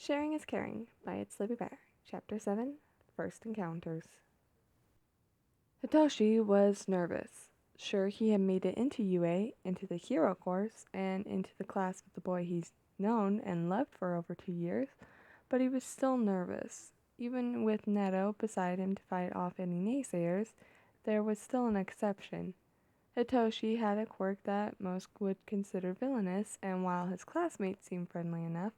Sharing is Caring by Itslivybear, Chapter 7, First Encounters. Hitoshi was nervous. Sure, he had made it into UA, into the hero course, and into the class with the boy he's known and loved for over 2 years, but he was still nervous. Even with Neto beside him to fight off any naysayers, there was still an exception. Hitoshi had a quirk that most would consider villainous, and while his classmates seemed friendly enough,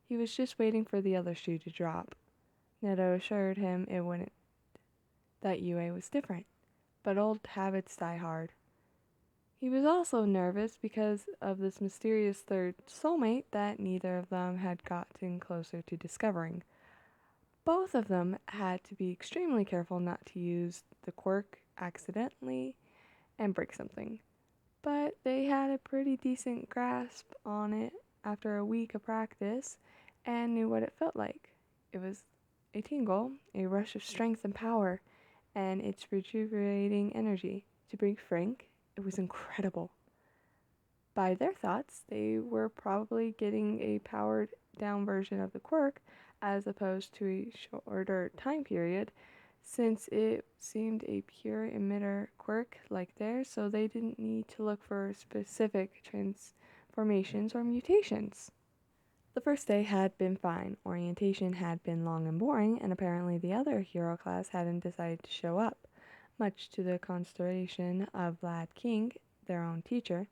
he was just waiting for the other shoe to drop. Neto assured him it wouldn't, that UA was different, but old habits die hard. He was also nervous because of this mysterious third soulmate that neither of them had gotten closer to discovering. Both of them had to be extremely careful not to use the quirk accidentally and break something, but they had a pretty decent grasp on it after a week of practice and knew what it felt like. It was a tingle, a rush of strength and power, and its rejuvenating energy. To be frank, it was incredible. By their thoughts, they were probably getting a powered down version of the quirk as opposed to a shorter time period, since it seemed a pure emitter quirk like theirs, so they didn't need to look for specific transformations or mutations. The first day had been fine. Orientation had been long and boring, and apparently the other hero class hadn't decided to show up, much to the consternation of Vlad King, their own teacher.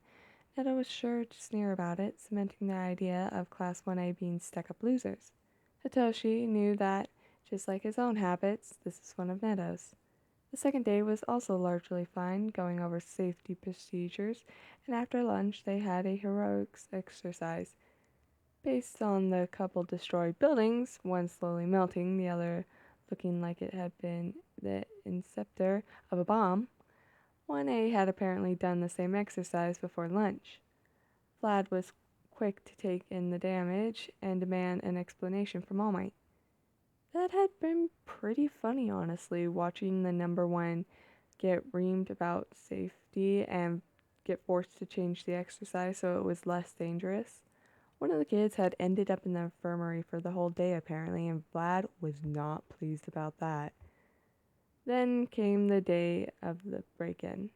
Netta was sure to sneer about it, cementing the idea of Class 1A being stuck-up losers. Hitoshi knew that, just like his own habits, this is one of Netta's. The second day was also largely fine, going over safety procedures, and after lunch they had a heroics exercise. Based on the couple destroyed buildings, one slowly melting, the other looking like it had been the inceptor of a bomb, 1A had apparently done the same exercise before lunch. Vlad was quick to take in the damage and demand an explanation from All Might. That had been pretty funny, honestly, watching the number one get reamed about safety and get forced to change the exercise so it was less dangerous. One of the kids had ended up in the infirmary for the whole day apparently, and Vlad was not pleased about that. Then came the day of the break-in,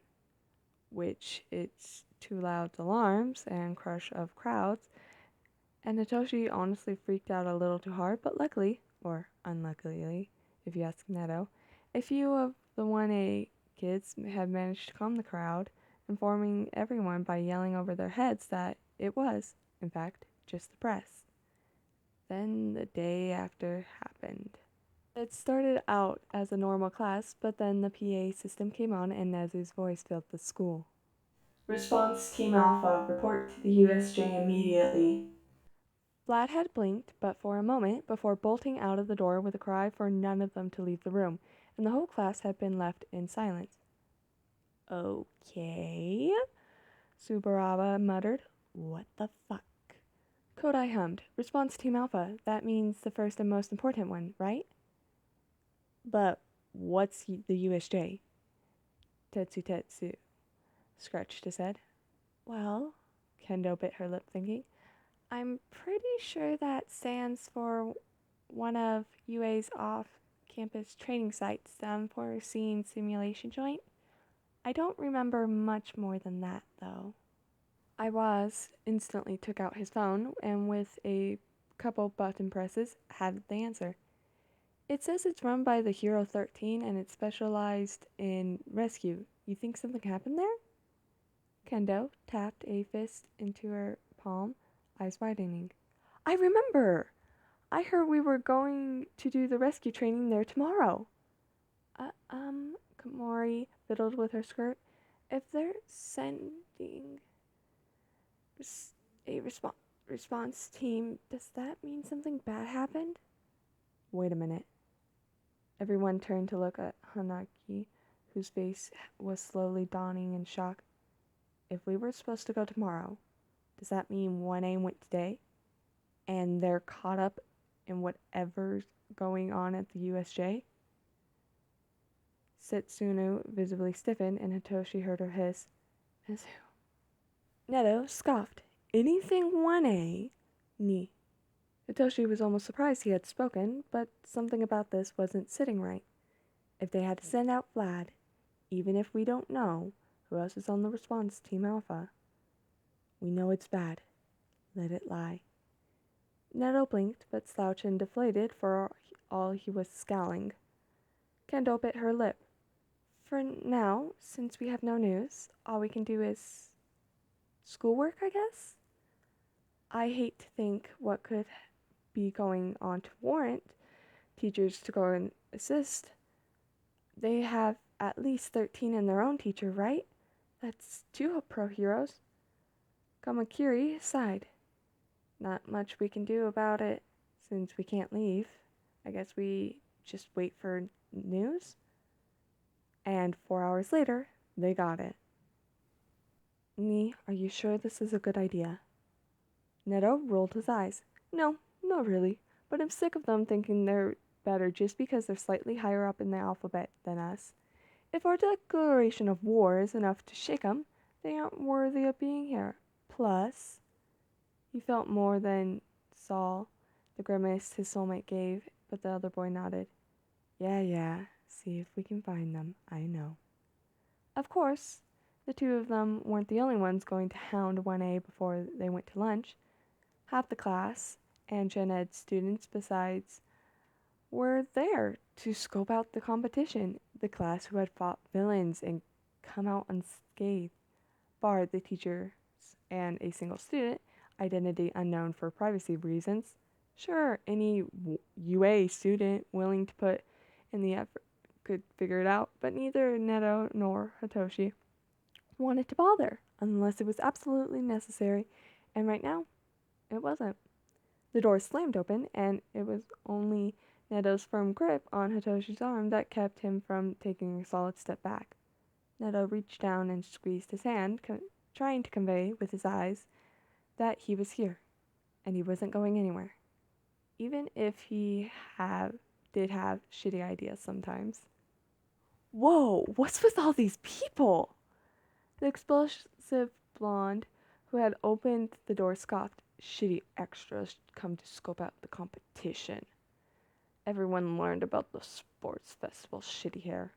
which its too loud alarms and crush of crowds, and Hitoshi honestly freaked out a little too hard, but luckily, or unluckily, if you ask Neto, a few of the 1A kids had managed to calm the crowd, informing everyone by yelling over their heads that it was, in fact, just the press. Then the day after happened. It started out as a normal class, but then the PA system came on and Nezu's voice filled the school. Response Team Alpha, report to the USJ immediately. Vlad had blinked but for a moment before bolting out of the door with a cry for none of them to leave the room, and the whole class had been left in silence. Okay, Subaraba muttered. What the fuck? Kodai hummed. Response Team Alpha. That means the first and most important one, right? But what's the USJ? Tetsu scratched his head. Well, Kendo bit her lip thinking. I'm pretty sure that stands for one of UA's off-campus training sites, the unforeseen simulation joint. I don't remember much more than that, though. Iwaz instantly took out his phone and with a couple button presses had the answer. It says it's run by the Hero 13 and it's specialized in rescue. You think something happened there? Kendo tapped a fist into her palm, eyes widening. I remember! I heard we were going to do the rescue training there tomorrow. Komori fiddled with her skirt. If they're sending a response team, does that mean something bad happened? Wait a minute. Everyone turned to look at Hanaki, whose face was slowly dawning in shock. If we were supposed to go tomorrow, does that mean 1A went today? And they're caught up in whatever's going on at the USJ? Setsunu visibly stiffened, and Hitoshi heard her hiss, Mizu. Neto scoffed. Anything 1A? Ni. Hitoshi was almost surprised he had spoken, but something about this wasn't sitting right. If they had to send out Vlad, even if we don't know who else is on the response Team Alpha, we know it's bad. Let it lie. Neto blinked, but slouched and deflated for all he was scowling. Kendo bit her lip. For now, since we have no news, all we can do is schoolwork, I guess? I hate to think what could be going on to warrant teachers to go and assist. They have at least 13 in their own teacher, right? That's two pro heroes. Kamakiri sighed. Not much we can do about it since we can't leave. I guess we just wait for news. And 4 hours later, they got it. Ni, are you sure this is a good idea? Neto rolled his eyes. No, not really. But I'm sick of them thinking they're better just because they're slightly higher up in the alphabet than us. If our declaration of war is enough to shake 'em, they aren't worthy of being here. Plus, he felt more than saw the grimace his soulmate gave, but the other boy nodded. Yeah, see if we can find them, I know. Of course, the two of them weren't the only ones going to hound 1A before they went to lunch. Half the class and Gen Ed students besides were there to scope out the competition. The class who had fought villains and come out unscathed, barred the teachers and a single student, identity unknown for privacy reasons. Sure, any UA student willing to put in the effort could figure it out, but neither Neto nor Hitoshi wanted to bother unless it was absolutely necessary, and right now, it wasn't. The door slammed open, and it was only Neto's firm grip on Hitoshi's arm that kept him from taking a solid step back. Neto reached down and squeezed his hand, trying to convey with his eyes that he was here, and he wasn't going anywhere, even if he did have shitty ideas sometimes. Whoa, what's with all these people? The explosive blonde who had opened the door scoffed. Shitty extras come to scope out the competition. Everyone learned about the sports festival shitty hair,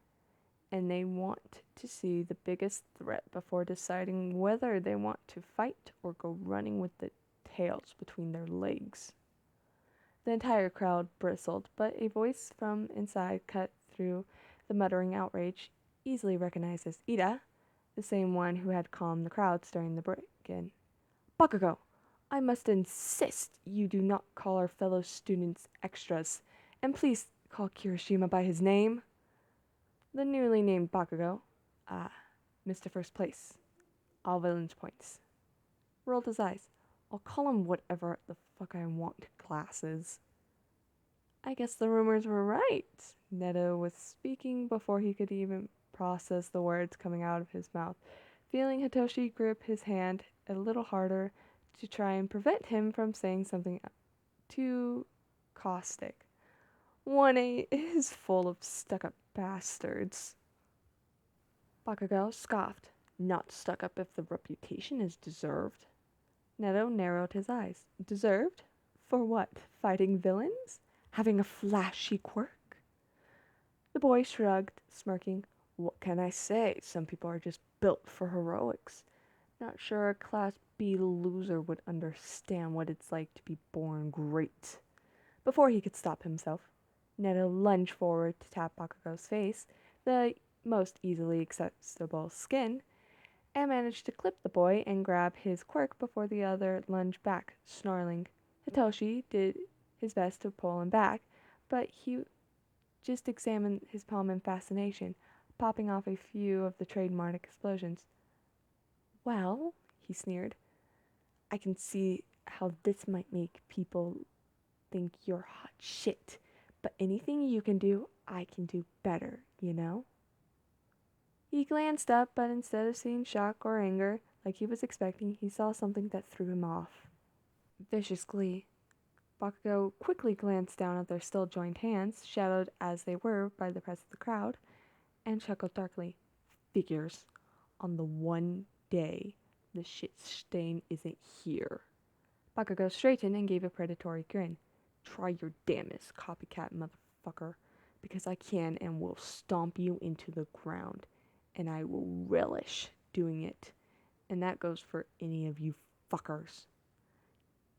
and they want to see the biggest threat before deciding whether they want to fight or go running with the tails between their legs. The entire crowd bristled, but a voice from inside cut through the muttering outrage, easily recognized as Ida, the same one who had calmed the crowds during the break-in. Bakugo, I must insist you do not call our fellow students extras, and please call Kirishima by his name. The newly named Bakugo, Mr. First Place, all villains points, rolled his eyes. I'll call him whatever the fuck I want, classes. I guess the rumors were right. Neto was speaking before he could even process the words coming out of his mouth, feeling Hitoshi grip his hand a little harder to try and prevent him from saying something too caustic. 1A is full of stuck-up bastards. Bakugo scoffed. Not stuck-up if the reputation is deserved. Neto narrowed his eyes. Deserved? For what? Fighting villains? Having a flashy quirk? The boy shrugged, smirking. What can I say? Some people are just built for heroics. Not sure a Class B loser would understand what it's like to be born great. Before he could stop himself, Neto lunged forward to tap Bakugo's face, the most easily accessible skin, and managed to clip the boy and grab his quirk before the other lunged back, snarling. Hitoshi did his best to pull him back, but he just examined his palm in fascination, popping off a few of the trademark explosions. Well, he sneered, I can see how this might make people think you're hot shit, but anything you can do, I can do better, you know? He glanced up, but instead of seeing shock or anger, like he was expecting, he saw something that threw him off. Vicious glee. Bakugo quickly glanced down at their still joined hands, shadowed as they were by the press of the crowd, and chuckled darkly. Figures. On the one day the shit stain isn't here. Bakugo straightened and gave a predatory grin. Try your damnest, copycat motherfucker, because I can and will stomp you into the ground, and I will relish doing it. And that goes for any of you fuckers.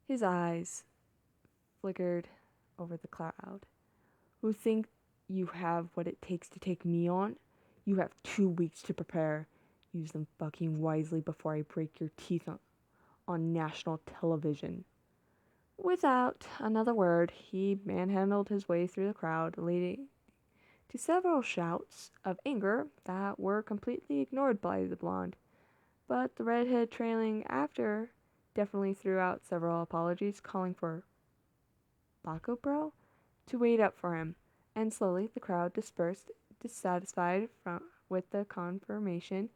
His eyes flickered over the crowd. Who think you have what it takes to take me on? You have 2 weeks to prepare. Use them fucking wisely before I break your teeth on national television. Without another word, he manhandled his way through the crowd, leading to several shouts of anger that were completely ignored by the blonde. But the redhead trailing after definitely threw out several apologies, calling for Baku to wait up for him, and slowly the crowd dispersed, dissatisfied with the confirmation.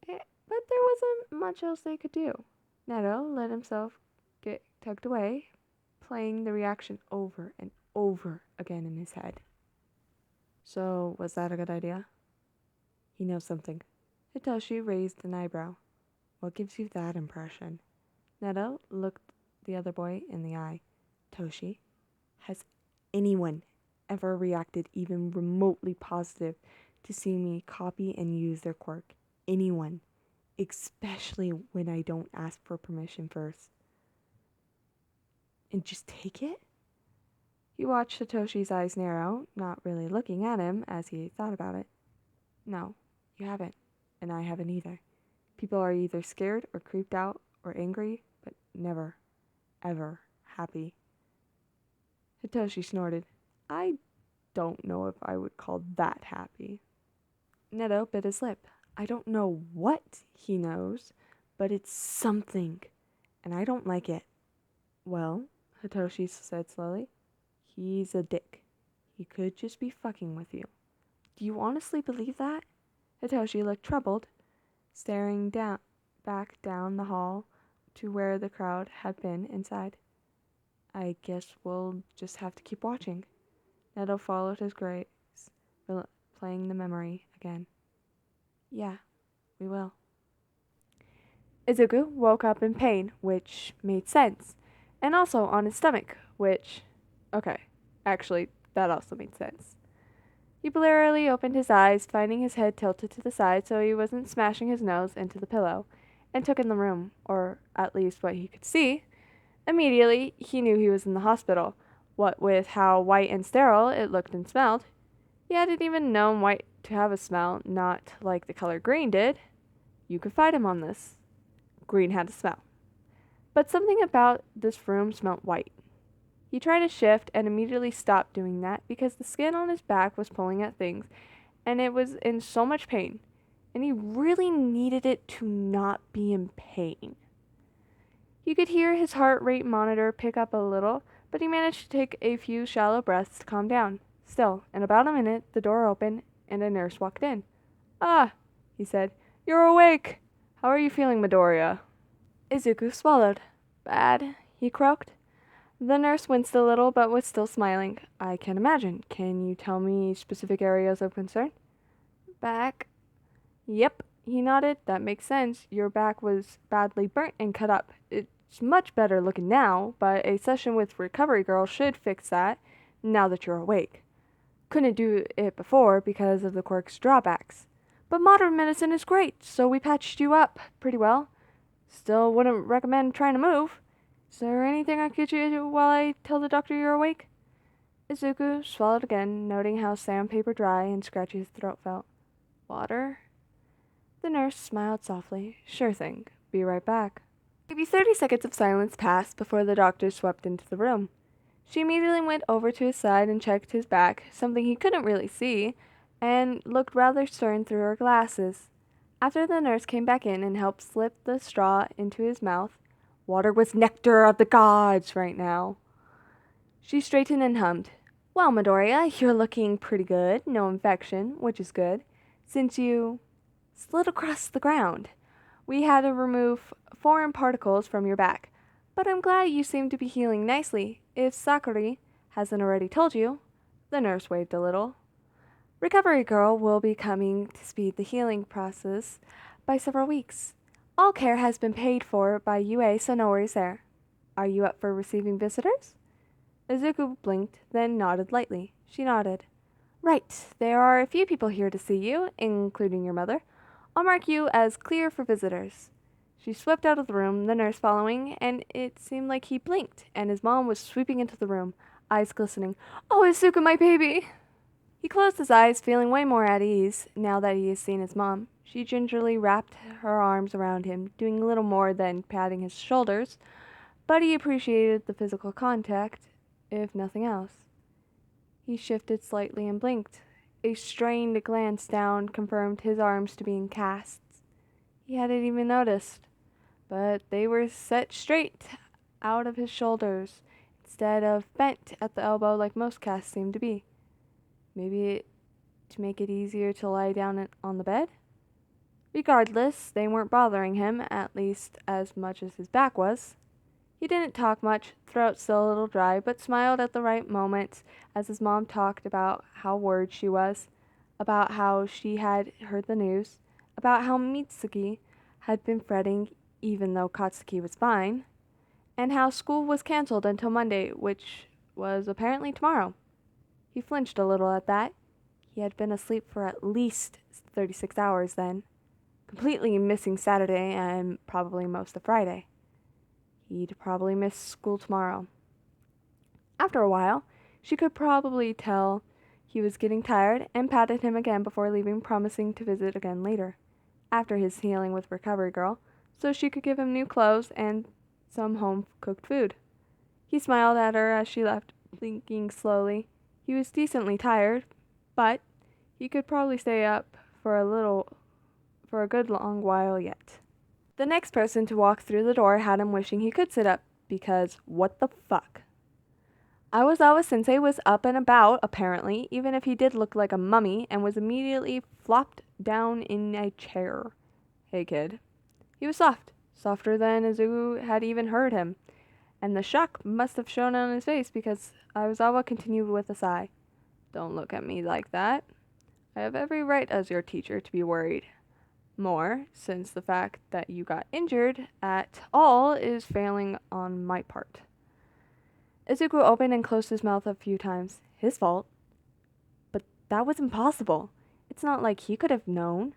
But there wasn't much else they could do. Neto let himself get tugged away, playing the reaction over and over again in his head. So, was that a good idea? He knows something. Hitoshi raised an eyebrow. What gives you that impression? Neto looked the other boy in the eye. Toshi, has anyone ever reacted even remotely positive to see me copy and use their quirk? Anyone. Especially when I don't ask for permission first. And just take it? He watched Satoshi's eyes narrow, not really looking at him as he thought about it. No, you haven't. And I haven't either. People are either scared or creeped out or angry, but never, ever happy. Hitoshi snorted. I don't know if I would call that happy. Neto bit his lip. I don't know what he knows, but it's something, and I don't like it. Well, Hitoshi said slowly, he's a dick. He could just be fucking with you. Do you honestly believe that? Hitoshi looked troubled, staring back down the hall to where the crowd had been inside. I guess we'll just have to keep watching. Neto followed his gaze, playing the memory again. Yeah, we will. Izuku woke up in pain, which made sense, and also on his stomach, which, okay, actually, that also made sense. He blearily opened his eyes, finding his head tilted to the side so he wasn't smashing his nose into the pillow, and took in the room, or at least what he could see. Immediately, he knew he was in the hospital, what with how white and sterile it looked and smelled. He hadn't even known white to have a smell, not like the color green did. You could fight him on this. Green had a smell. But something about this room smelled white. He tried to shift and immediately stopped doing that because the skin on his back was pulling at things, and it was in so much pain, and he really needed it to not be in pain. He could hear his heart rate monitor pick up a little, but he managed to take a few shallow breaths to calm down. Still, in about a minute, the door opened and a nurse walked in. Ah, he said, you're awake. How are you feeling, Midoriya? Izuku swallowed. Bad, he croaked. The nurse winced a little, but was still smiling. I can imagine. Can you tell me specific areas of concern? Back. Yep, he nodded. That makes sense. Your back was badly burnt and cut up. It's much better looking now, but a session with Recovery Girl should fix that, now that you're awake. Couldn't do it before because of the quirk's drawbacks. But modern medicine is great, so we patched you up pretty well. Still wouldn't recommend trying to move. Is there anything I could do while I tell the doctor you're awake? Izuku swallowed again, noting how sandpaper dry and scratchy his throat felt. Water? The nurse smiled softly. Sure thing. Be right back. Maybe 30 seconds of silence passed before the doctor swept into the room. She immediately went over to his side and checked his back, something he couldn't really see, and looked rather stern through her glasses. After the nurse came back in and helped slip the straw into his mouth, water was nectar of the gods right now. She straightened and hummed. Well, Midoriya, you're looking pretty good. No infection, which is good. Since you slid across the ground, we had to remove foreign particles from your back. But I'm glad you seem to be healing nicely. If Sakura hasn't already told you, the nurse waved a little. Recovery Girl will be coming to speed the healing process by several weeks. All care has been paid for by UA, so no worries there. Are you up for receiving visitors? Izuku blinked, then nodded lightly. She nodded. Right, there are a few people here to see you, including your mother. I'll mark you as clear for visitors. She swept out of the room, the nurse following, and it seemed like he blinked, and his mom was sweeping into the room, eyes glistening. Oh, Izuku, my baby! He closed his eyes, feeling way more at ease now that he has seen his mom. She gingerly wrapped her arms around him, doing little more than patting his shoulders, but he appreciated the physical contact, if nothing else. He shifted slightly and blinked. A strained glance down confirmed his arms to be in casts. He hadn't even noticed, but they were set straight out of his shoulders instead of bent at the elbow like most casts seem to be. Maybe to make it easier to lie down on the bed? Regardless, they weren't bothering him, at least as much as his back was. He didn't talk much, throat still a little dry, but smiled at the right moments as his mom talked about how worried she was, about how she had heard the news, about how Mitsuki had been fretting even though Katsuki was fine, and how school was canceled until Monday, which was apparently tomorrow. He flinched a little at that. He had been asleep for at least 36 hours then, completely missing Saturday and probably most of Friday. He'd probably miss school tomorrow. After a while, she could probably tell he was getting tired and patted him again before leaving, promising to visit again later, after his healing with Recovery Girl, so she could give him new clothes and some home-cooked food. He smiled at her as she left, blinking slowly. He was decently tired, but he could probably stay up for a good long while yet. The next person to walk through the door had him wishing he could sit up, because what the fuck? Aiwazawa Sensei was up and about, apparently, even if he did look like a mummy, and was immediately flopped down in a chair. Hey, kid. He was soft, softer than Izuku had even heard him, and the shock must have shown on his face because Aiwazawa continued with a sigh. Don't look at me like that. I have every right as your teacher to be worried. More, since the fact that you got injured at all is failing on my part. Izuku opened and closed his mouth a few times. His fault. But that was impossible. It's not like he could have known.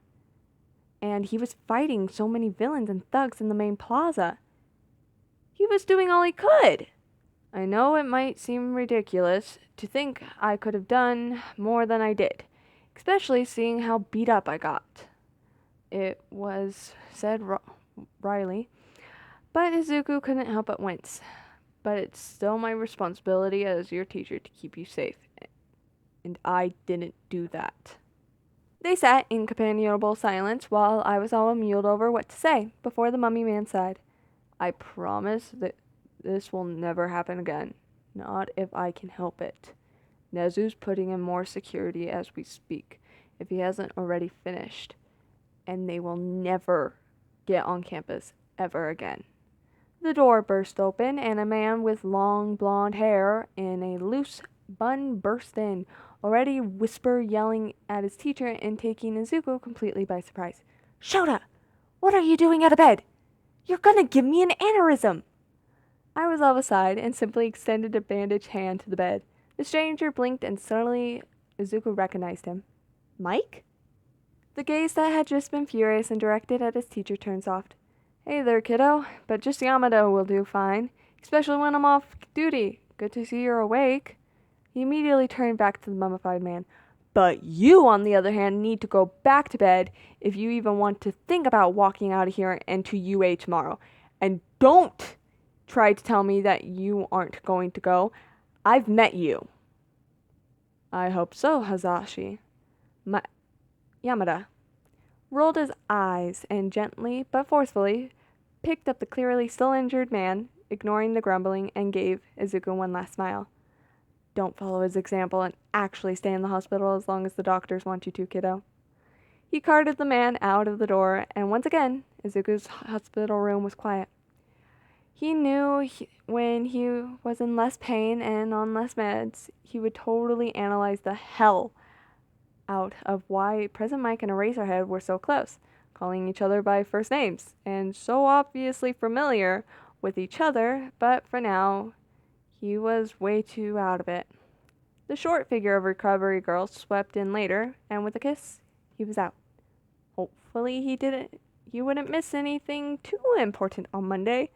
And he was fighting so many villains and thugs in the main plaza. He was doing all he could. I know it might seem ridiculous to think I could have done more than I did, especially seeing how beat up I got. It was said wryly, but Izuku couldn't help but wince. But it's still my responsibility as your teacher to keep you safe, and I didn't do that. They sat in companionable silence while I was all muled over what to say before the mummy man sighed. I promise that this will never happen again. Not if I can help it. Nezu's putting in more security as we speak, if he hasn't already finished. And they will never get on campus ever again. The door burst open, and a man with long blonde hair in a loose bun burst in, already yelling at his teacher and taking Izuku completely by surprise. Shota! What are you doing out of bed? You're gonna give me an aneurysm! I was off aside and simply extended a bandaged hand to the bed. The stranger blinked and suddenly Izuku recognized him. Mike? The gaze that had just been furious and directed at his teacher turned soft. Hey there, kiddo, but just Yamada will do fine, especially when I'm off duty. Good to see you're awake. He immediately turned back to the mummified man. But you, on the other hand, need to go back to bed if you even want to think about walking out of here and to UA tomorrow. And don't try to tell me that you aren't going to go. I've met you. I hope so, Hazashi. Yamada rolled his eyes and gently but forcefully picked up the clearly still injured man, ignoring the grumbling, and gave Izuku one last smile. Don't follow his example and actually stay in the hospital as long as the doctors want you to, kiddo. He carted the man out of the door, and once again, Izuku's hospital room was quiet. He knew when he was in less pain and on less meds, he would totally analyze the hell out of why Present Mike and Eraserhead were so close, calling each other by first names, and so obviously familiar with each other, but for now, he was way too out of it. The short figure of Recovery Girl swept in later, and with a kiss, he was out. Hopefully he wouldn't miss anything too important on Monday.